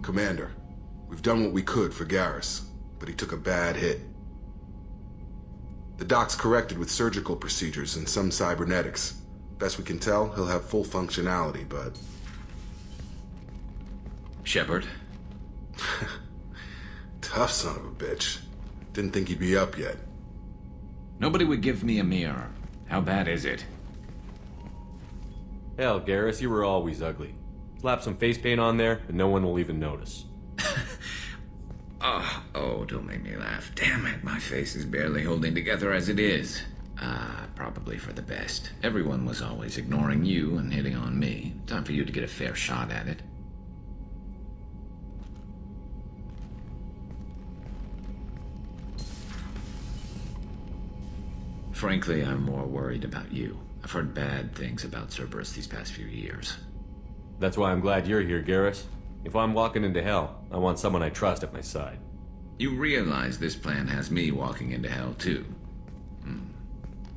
Commander, we've done what we could for Garrus, but he took a bad hit. The doc's corrected with surgical procedures and some cybernetics. Best we can tell, he'll have full functionality, but... Shepard? Tough son of a bitch. Didn't think he'd be up yet. Nobody would give me a mirror. How bad is it? Hell, Garrus, you were always ugly. Slap some face paint on there, and no one will even notice. Oh, don't make me laugh. Damn it, my face is barely holding together as it is. Probably for the best. Everyone was always ignoring you and hitting on me. Time for you to get a fair shot at it. Frankly, I'm more worried about you. I've heard bad things about Cerberus these past few years. That's why I'm glad you're here, Garrus. If I'm walking into hell, I want someone I trust at my side. You realize this plan has me walking into hell, too.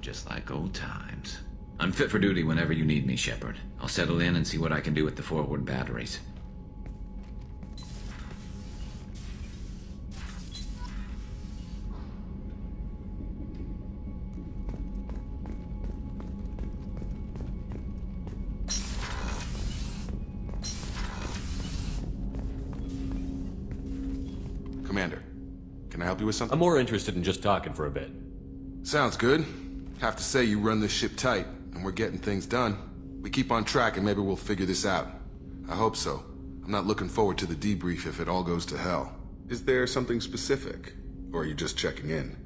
Just like old times. I'm fit for duty whenever you need me, Shepard. I'll settle in and see what I can do with the forward batteries. Commander, can I help you with something? I'm more interested in just talking for a bit. Sounds good. Have to say you run this ship tight, and we're getting things done. We keep on track and maybe we'll figure this out. I hope so. I'm not looking forward to the debrief if it all goes to hell. Is there something specific? Or are you just checking in?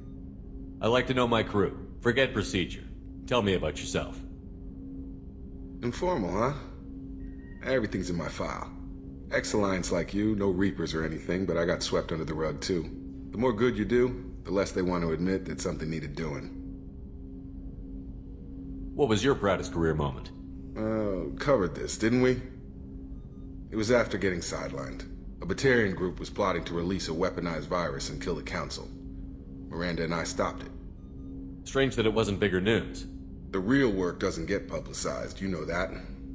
I like to know my crew. Forget procedure. Tell me about yourself. Informal, huh? Everything's in my file. Ex-Alliance like you, no Reapers or anything, but I got swept under the rug too. The more good you do, the less they want to admit that something needed doing. What was your proudest career moment? Covered this, didn't we? It was after getting sidelined. A Batarian group was plotting to release a weaponized virus and kill the Council. Miranda and I stopped it. Strange that it wasn't bigger news. The real work doesn't get publicized, you know that.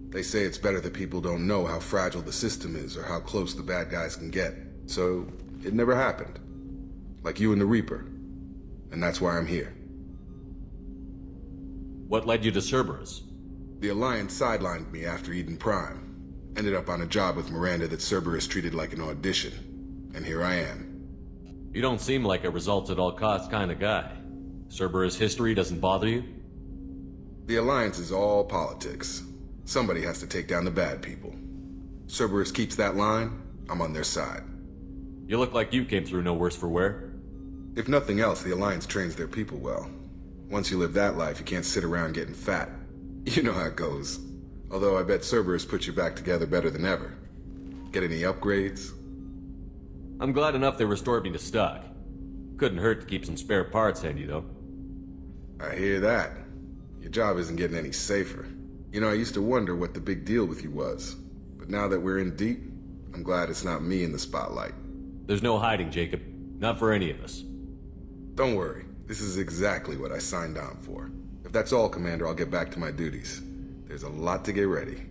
They say it's better that people don't know how fragile the system is or how close the bad guys can get. So, it never happened. Like you and the Reaper. And that's why I'm here. What led you to Cerberus? The Alliance sidelined me after Eden Prime. Ended up on a job with Miranda that Cerberus treated like an audition. And here I am. You don't seem like a results-at-all-costs kind of guy. Cerberus history doesn't bother you? The Alliance is all politics. Somebody has to take down the bad people. Cerberus keeps that line, I'm on their side. You look like you came through no worse for wear. If nothing else, the Alliance trains their people well. Once you live that life, you can't sit around getting fat. You know how it goes. Although I bet Cerberus put you back together better than ever. Get any upgrades? I'm glad enough they restored me to stock. Couldn't hurt to keep some spare parts handy, though. I hear that. Your job isn't getting any safer. You know, I used to wonder what the big deal with you was. But now that we're in deep, I'm glad it's not me in the spotlight. There's no hiding, Jacob. Not for any of us. Don't worry. This is exactly what I signed on for. If that's all, Commander, I'll get back to my duties. There's a lot to get ready.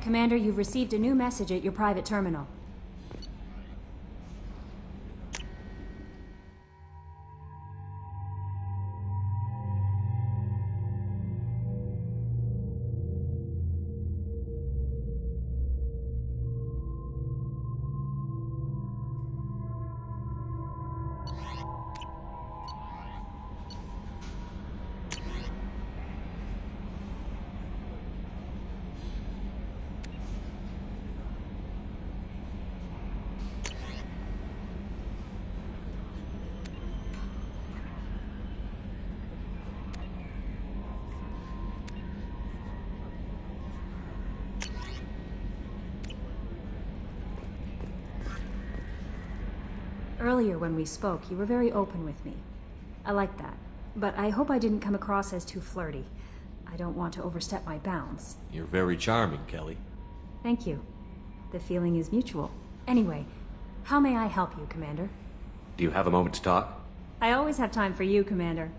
Commander, you've received a new message at your private terminal. Earlier when we spoke, you were very open with me. I like that. but I hope I didn't come across as too flirty. I don't want to overstep my bounds. You're very charming, Kelly. Thank you. The feeling is mutual. Anyway, how may I help you, Commander? Do you have a moment to talk? I always have time for you, Commander.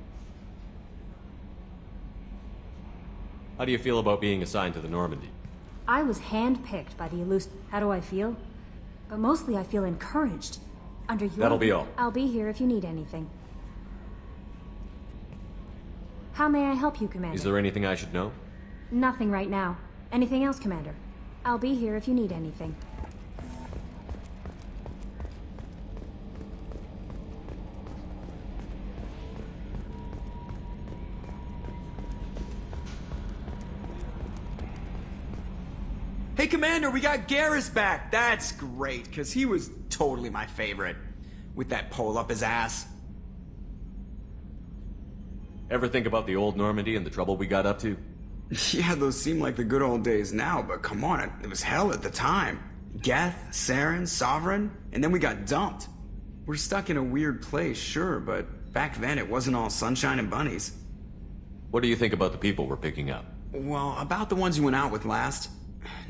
How do you feel about being assigned to the Normandy? I was handpicked by the elusive... How do I feel? But mostly I feel encouraged. Under your... That'll be all. I'll be here if you need anything. How may I help you, Commander? Is there anything I should know? Nothing right now. Anything else, Commander? I'll be here if you need anything. Hey, Commander, we got Garrus back. That's great, because he was totally my favorite. With that pole up his ass. Ever think about the old Normandy and the trouble we got up to? Yeah, those seem like the good old days now, but come on, it was hell at the time. Geth, Saren, Sovereign, and then we got dumped. We're stuck in a weird place, sure, but back then it wasn't all sunshine and bunnies. What do you think about the people we're picking up? Well, about the ones you went out with last.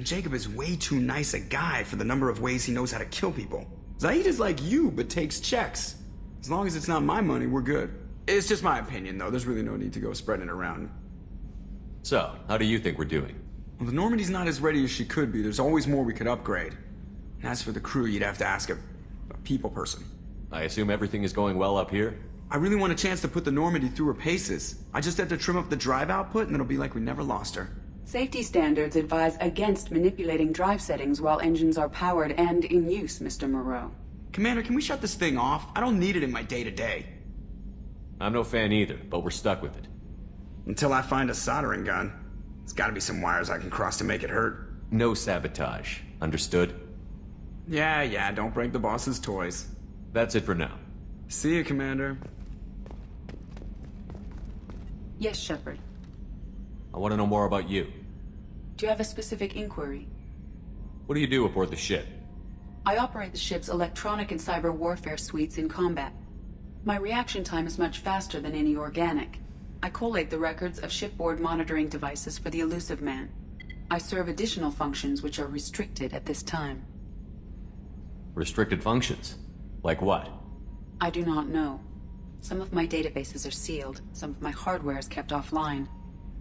Jacob is way too nice a guy for the number of ways he knows how to kill people. Zaid is like you, but takes checks. As long as it's not my money, we're good. It's just my opinion, though. There's really no need to go spreading it around. So, how do you think we're doing? Well, the Normandy's not as ready as she could be. There's always more we could upgrade. And as for the crew, you'd have to ask a people person. I assume everything is going well up here? I really want a chance to put the Normandy through her paces. I just have to trim up the drive output, and it'll be like we never lost her. Safety standards advise against manipulating drive settings while engines are powered and in use, Mr. Moreau. Commander, can we shut this thing off? I don't need it in my day-to-day. I'm no fan either, but we're stuck with it. Until I find a soldering gun. There's gotta be some wires I can cross to make it hurt. No sabotage. Understood? Yeah, don't break the boss's toys. That's it for now. See you, Commander. Yes, Shepard. I want to know more about you. Do you have a specific inquiry? What do you do aboard the ship? I operate the ship's electronic and cyber warfare suites in combat. My reaction time is much faster than any organic. I collate the records of shipboard monitoring devices for the elusive man. I serve additional functions which are restricted at this time. Restricted functions? Like what? I do not know. Some of my databases are sealed, some of my hardware is kept offline.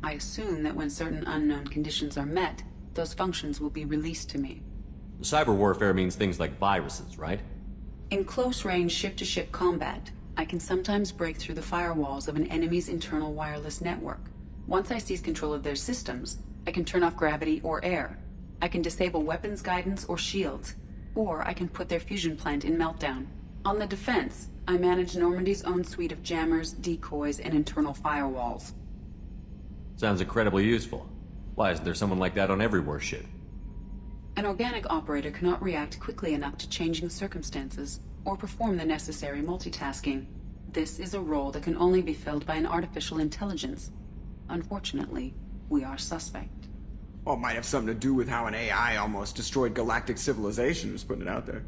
I assume that when certain unknown conditions are met, those functions will be released to me. Cyber warfare means things like viruses, right? In close-range ship-to-ship combat, I can sometimes break through the firewalls of an enemy's internal wireless network. Once I seize control of their systems, I can turn off gravity or air. I can disable weapons guidance or shields, or I can put their fusion plant in meltdown. On the defense, I manage Normandy's own suite of jammers, decoys, and internal firewalls. Sounds incredibly useful. Why isn't there someone like that on every warship? An organic operator cannot react quickly enough to changing circumstances or perform the necessary multitasking. This is a role that can only be filled by an artificial intelligence. Unfortunately, we are suspect. Well, it might have something to do with how an AI almost destroyed galactic civilization, just putting it out there.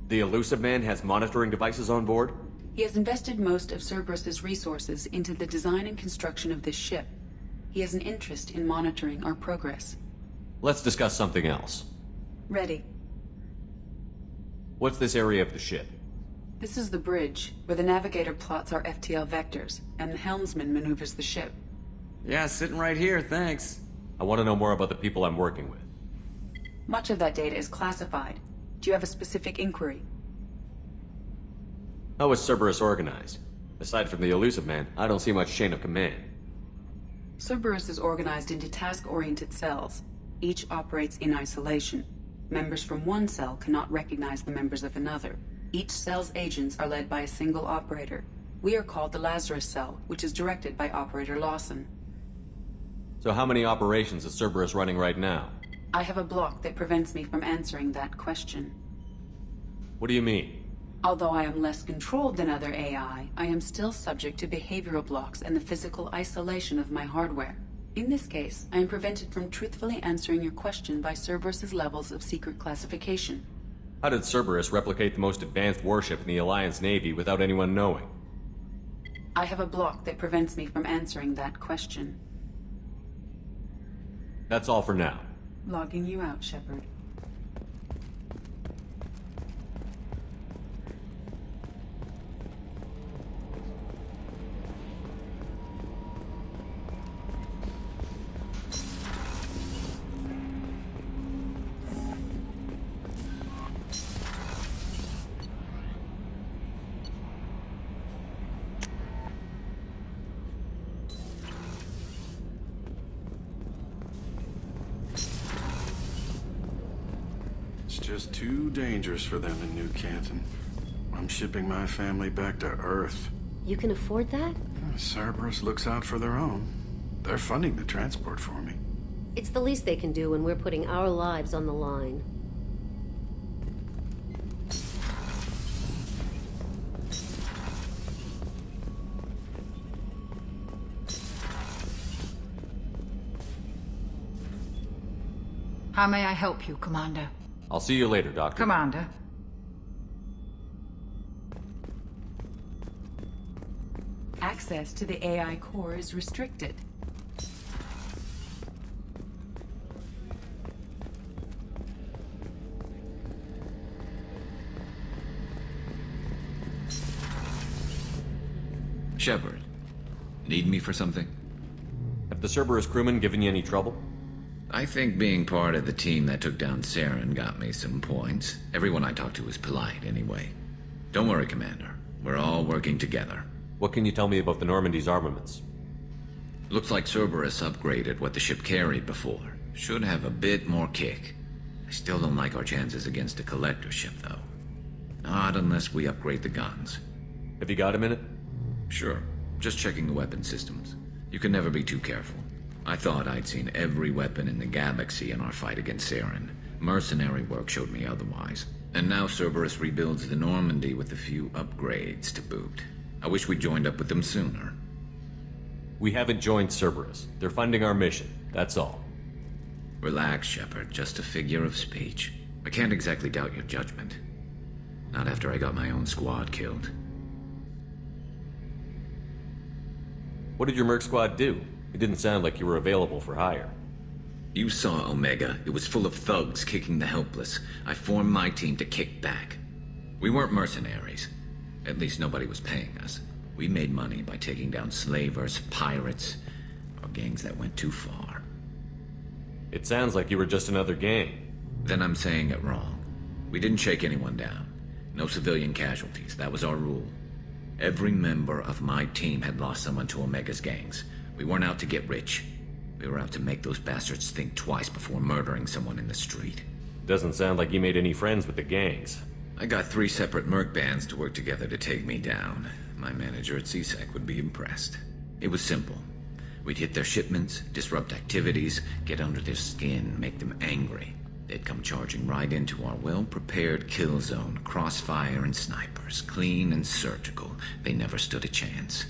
The elusive man has monitoring devices on board? He has invested most of Cerberus's resources into the design and construction of this ship. He has an interest in monitoring our progress. Let's discuss something else. Ready. What's this area of the ship? This is the bridge, where the navigator plots our FTL vectors, and the helmsman maneuvers the ship. Yeah, sitting right here, thanks. I want to know more about the people I'm working with. Much of that data is classified. Do you have a specific inquiry? How is Cerberus organized? Aside from the elusive man, I don't see much chain of command. Cerberus is organized into task-oriented cells. Each operates in isolation. Members from one cell cannot recognize the members of another. Each cell's agents are led by a single operator. We are called the Lazarus Cell, which is directed by Operator Lawson. So how many operations is Cerberus running right now? I have a block that prevents me from answering that question. What do you mean? Although I am less controlled than other AI, I am still subject to behavioral blocks and the physical isolation of my hardware. In this case, I am prevented from truthfully answering your question by Cerberus's levels of secret classification. How did Cerberus replicate the most advanced warship in the Alliance Navy without anyone knowing? I have a block that prevents me from answering that question. That's all for now. Logging you out, Shepard. It's just too dangerous for them in New Canton. I'm shipping my family back to Earth. You can afford that? Cerberus looks out for their own. They're funding the transport for me. It's the least they can do when we're putting our lives on the line. How may I help you, Commander? I'll see you later, Doctor. Commander. Access to the AI core is restricted. Shepard, need me for something? Have the Cerberus crewmen given you any trouble? I think being part of the team that took down Saren got me some points. Everyone I talked to was polite, anyway. Don't worry, Commander. We're all working together. What can you tell me about the Normandy's armaments? Looks like Cerberus upgraded what the ship carried before. Should have a bit more kick. I still don't like our chances against a collector ship, though. Not unless we upgrade the guns. Have you got a minute? Sure. Just checking the weapon systems. You can never be too careful. I thought I'd seen every weapon in the galaxy in our fight against Saren. Mercenary work showed me otherwise. And now Cerberus rebuilds the Normandy with a few upgrades to boot. I wish we'd joined up with them sooner. We haven't joined Cerberus. They're funding our mission, that's all. Relax, Shepard. Just a figure of speech. I can't exactly doubt your judgment. Not after I got my own squad killed. What did your merc squad do? It didn't sound like you were available for hire. You saw Omega. It was full of thugs kicking the helpless. I formed my team to kick back. We weren't mercenaries. At least nobody was paying us. We made money by taking down slavers, pirates, or gangs that went too far. It sounds like you were just another gang. Then I'm saying it wrong. We didn't shake anyone down. No civilian casualties. That was our rule. Every member of my team had lost someone to Omega's gangs. We weren't out to get rich. We were out to make those bastards think twice before murdering someone in the street. Doesn't sound like you made any friends with the gangs. I got 3 separate merc bands to work together to take me down. My manager at CSEC would be impressed. It was simple. We'd hit their shipments, disrupt activities, get under their skin, make them angry. They'd come charging right into our well-prepared kill zone, crossfire and snipers, clean and surgical. They never stood a chance.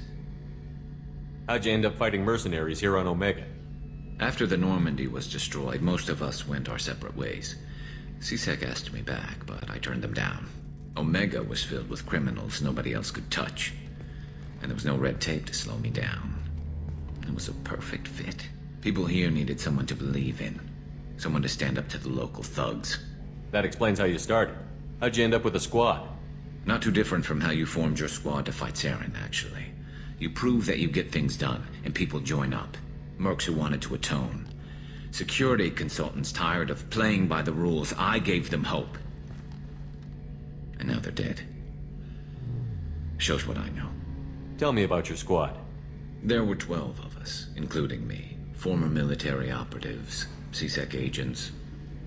How'd you end up fighting mercenaries here on Omega? After the Normandy was destroyed, most of us went our separate ways. CSEC asked me back, but I turned them down. Omega was filled with criminals nobody else could touch. And there was no red tape to slow me down. It was a perfect fit. People here needed someone to believe in. Someone to stand up to the local thugs. That explains how you started. How'd you end up with a squad? Not too different from how you formed your squad to fight Saren, actually. You prove that you get things done, and people join up. Mercs who wanted to atone. Security consultants tired of playing by the rules. I gave them hope. And now they're dead. Shows what I know. Tell me about your squad. There were 12 of us, including me. Former military operatives, CSEC agents,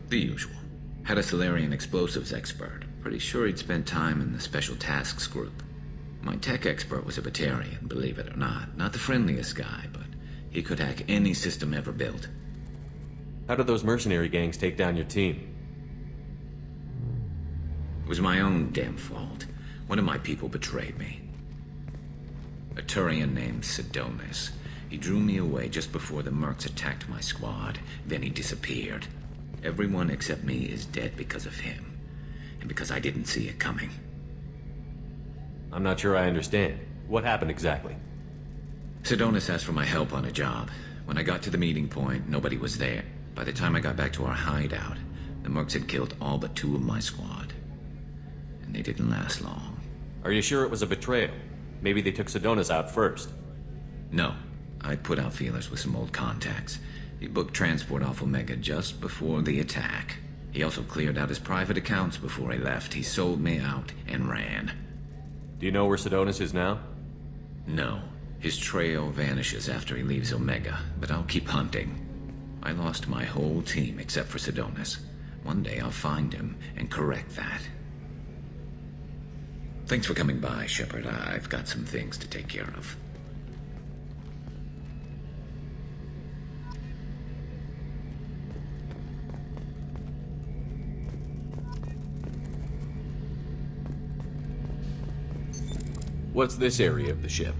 the usual. Had a Solarian explosives expert. Pretty sure he'd spent time in the Special Tasks Group. My tech expert was a Batarian, believe it or not. Not the friendliest guy, but he could hack any system ever built. How did those mercenary gangs take down your team? It was my own damn fault. One of my people betrayed me. A Turian named Sidonis. He drew me away just before the mercs attacked my squad. Then he disappeared. Everyone except me is dead because of him. And because I didn't see it coming. I'm not sure I understand. What happened exactly? Sedonis asked for my help on a job. When I got to the meeting point, nobody was there. By the time I got back to our hideout, the mercs had killed all but 2 of my squad. And they didn't last long. Are you sure it was a betrayal? Maybe they took Sedonis out first. No. I put out feelers with some old contacts. He booked transport off Omega just before the attack. He also cleared out his private accounts before he left. He sold me out and ran. Do you know where Sedonis is now? No. His trail vanishes after he leaves Omega, but I'll keep hunting. I lost my whole team except for Sedonis. One day I'll find him and correct that. Thanks for coming by, Shepard. I've got some things to take care of. What's this area of the ship?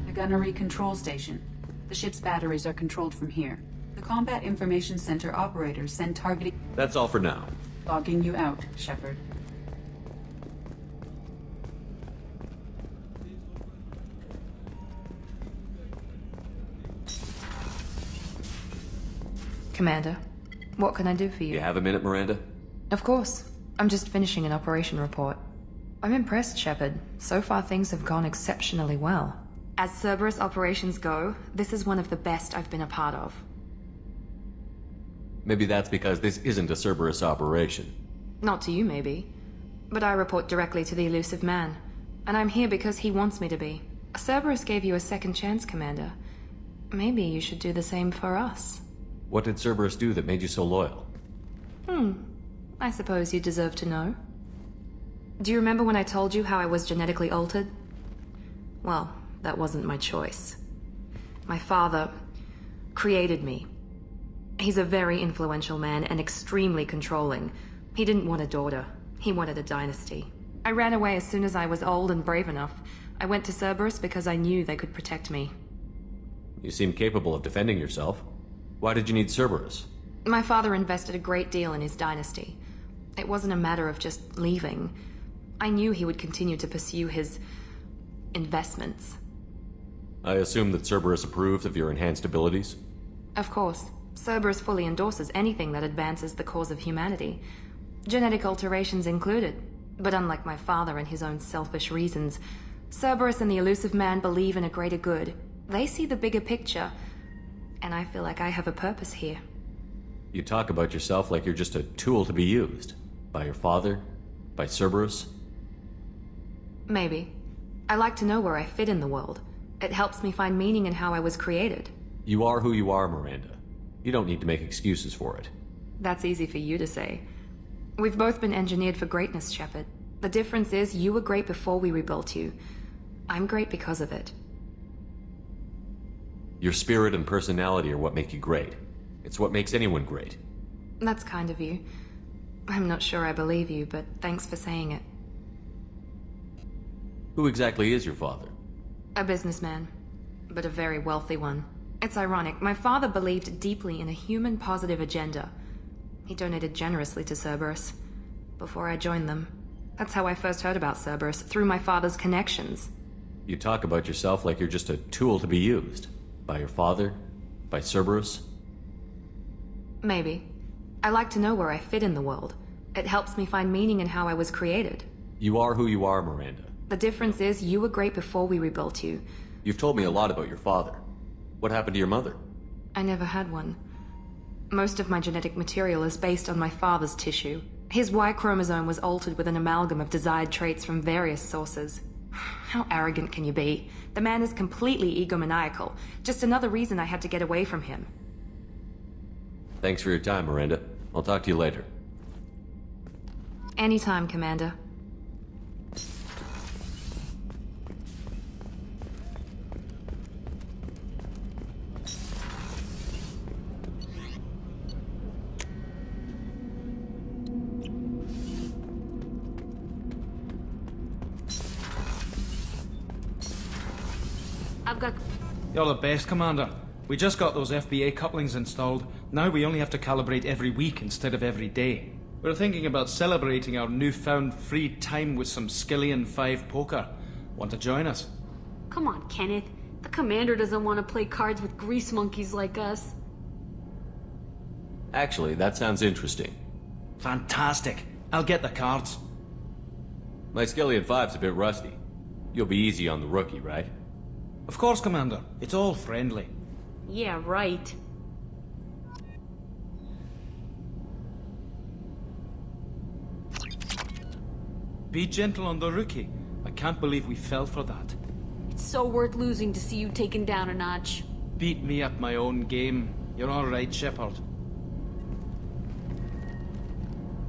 The gunnery control station. The ship's batteries are controlled from here. The Combat Information Center operators send targeting... That's all for now. Logging you out, Shepard. Commander, what can I do for you? You have a minute, Miranda? Of course. I'm just finishing an operation report. I'm impressed, Shepard. So far things have gone exceptionally well. As Cerberus operations go, this is one of the best I've been a part of. Maybe that's because this isn't a Cerberus operation. Not to you, maybe. But I report directly to the elusive man. And I'm here because he wants me to be. Cerberus gave you a second chance, Commander. Maybe you should do the same for us. What did Cerberus do that made you so loyal? I suppose you deserve to know. Do you remember when I told you how I was genetically altered? Well, that wasn't my choice. My father created me. He's a very influential man and extremely controlling. He didn't want a daughter. He wanted a dynasty. I ran away as soon as I was old and brave enough. I went to Cerberus because I knew they could protect me. You seem capable of defending yourself. Why did you need Cerberus? My father invested a great deal in his dynasty. It wasn't a matter of just leaving. I knew he would continue to pursue his investments. I assume that Cerberus approves of your enhanced abilities? Of course. Cerberus fully endorses anything that advances the cause of humanity. Genetic alterations included. But unlike my father and his own selfish reasons, Cerberus and the elusive man believe in a greater good. They see the bigger picture, and I feel like I have a purpose here. You talk about yourself like you're just a tool to be used. By your father? By Cerberus? Maybe. I like to know where I fit in the world. It helps me find meaning in how I was created. You are who you are, Miranda. You don't need to make excuses for it. That's easy for you to say. We've both been engineered for greatness, Shepard. The difference is you were great before we rebuilt you. I'm great because of it. Your spirit and personality are what make you great. It's what makes anyone great. That's kind of you. I'm not sure I believe you, but thanks for saying it. Who exactly is your father? A businessman, but a very wealthy one. It's ironic. My father believed deeply in a human-positive agenda. He donated generously to Cerberus before I joined them. That's how I first heard about Cerberus, through my father's connections. You talk about yourself like you're just a tool to be used. By your father? By Cerberus? Maybe. I like to know where I fit in the world. It helps me find meaning in how I was created. You are who you are, Miranda. The difference is you were great before we rebuilt you. You've told me a lot about your father. What happened to your mother? I never had one. Most of my genetic material is based on my father's tissue. His Y chromosome was altered with an amalgam of desired traits from various sources. How arrogant can you be? The man is completely egomaniacal. Just another reason I had to get away from him. Thanks for your time, Miranda. I'll talk to you later. Anytime, Commander. I've got... You're the best, Commander. We just got those FBA couplings installed. Now we only have to calibrate every week instead of every day. We're thinking about celebrating our newfound free time with some Skillian 5 poker. Want to join us? Come on, Kenneth. The commander doesn't want to play cards with grease monkeys like us. Actually, that sounds interesting. Fantastic. I'll get the cards. My Skillion 5's a bit rusty. You'll be easy on the rookie, right? Of course, Commander. It's all friendly. Yeah, right. Be gentle on the rookie. I can't believe we fell for that. It's so worth losing to see you taken down a notch. Beat me at my own game. You're all right, Shepard.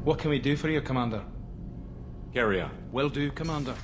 What can we do for you, Commander? Carry on. Will do, Commander.